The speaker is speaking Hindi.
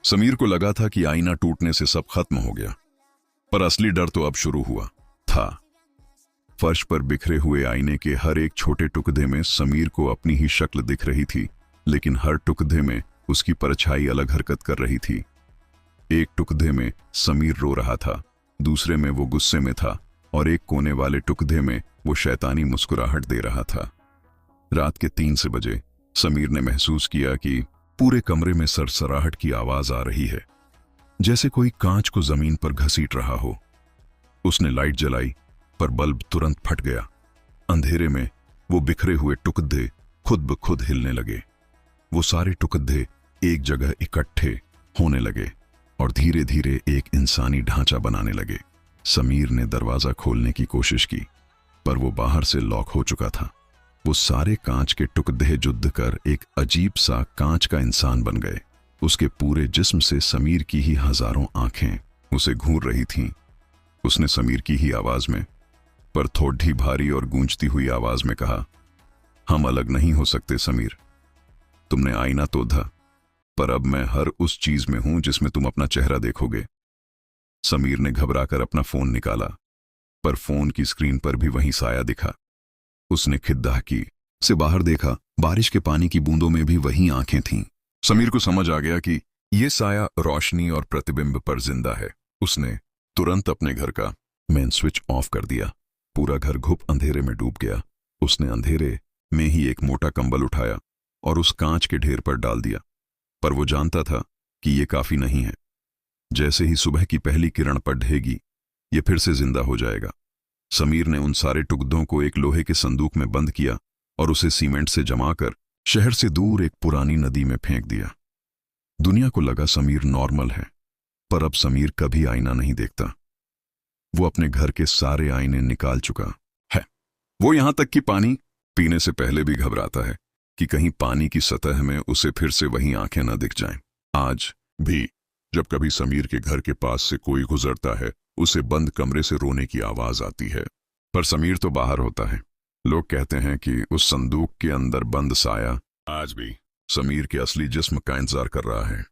समीर को लगा था कि आईना टूटने से सब खत्म हो गया, पर असली डर तो अब शुरू हुआ था। फर्श पर बिखरे हुए आईने के हर एक छोटे टुकड़े में समीर को अपनी ही शक्ल दिख रही थी, लेकिन हर टुकड़े में उसकी परछाई अलग हरकत कर रही थी। एक टुकड़े में समीर रो रहा था, दूसरे में वो गुस्से में था और एक कोने वाले टुकड़े में वो शैतानी मुस्कुराहट दे रहा था। रात के 3 बजे समीर ने महसूस किया कि पूरे कमरे में सरसराहट की आवाज आ रही है, जैसे कोई कांच को जमीन पर घसीट रहा हो। उसने लाइट जलाई, पर बल्ब तुरंत फट गया। अंधेरे में वो बिखरे हुए टुकड़े खुद ब खुद हिलने लगे। वो सारे टुकड़े एक जगह इकट्ठे होने लगे और धीरे धीरे एक इंसानी ढांचा बनाने लगे। समीर ने दरवाजा खोलने की कोशिश की, पर वो बाहर से लॉक हो चुका था। वो सारे कांच के टुकड़े जुड़ कर एक अजीब सा कांच का इंसान बन गए। उसके पूरे जिस्म से समीर की ही हजारों आंखें उसे घूर रही थीं। उसने समीर की ही आवाज में, पर थोड़ी भारी और गूंजती हुई आवाज में कहा, हम अलग नहीं हो सकते समीर। तुमने आईना तोड़ा, पर अब मैं हर उस चीज में हूं जिसमें तुम अपना चेहरा देखोगे। समीर ने घबराकर अपना फोन निकाला, पर फोन की स्क्रीन पर भी वही साया दिखा। उसने खिदमतगार से बाहर देखा, बारिश के पानी की बूंदों में भी वही आंखें थीं। समीर को समझ आ गया कि यह साया रोशनी और प्रतिबिंब पर जिंदा है। उसने तुरंत अपने घर का मेन स्विच ऑफ कर दिया। पूरा घर घुप अंधेरे में डूब गया। उसने अंधेरे में ही एक मोटा कंबल उठाया और उस कांच के ढेर पर डाल दिया, पर वो जानता था कि यह काफी नहीं है। जैसे ही सुबह की पहली किरण पड़ेगी, यह फिर से जिंदा हो जाएगा। समीर ने उन सारे टुकड़ों को एक लोहे के संदूक में बंद किया और उसे सीमेंट से जमाकर शहर से दूर एक पुरानी नदी में फेंक दिया। दुनिया को लगा समीर नॉर्मल है, पर अब समीर कभी आईना नहीं देखता। वो अपने घर के सारे आईने निकाल चुका है। वो यहां तक कि पानी पीने से पहले भी घबराता है कि कहीं पानी की सतह में उसे फिर से वही आंखें न दिख जाएं। आज भी जब कभी समीर के घर के पास से कोई गुजरता है, उसे बंद कमरे से रोने की आवाज आती है, पर समीर तो बाहर होता है। लोग कहते हैं कि उस संदूक के अंदर बंद साया आज भी समीर के असली जिस्म का इंतजार कर रहा है।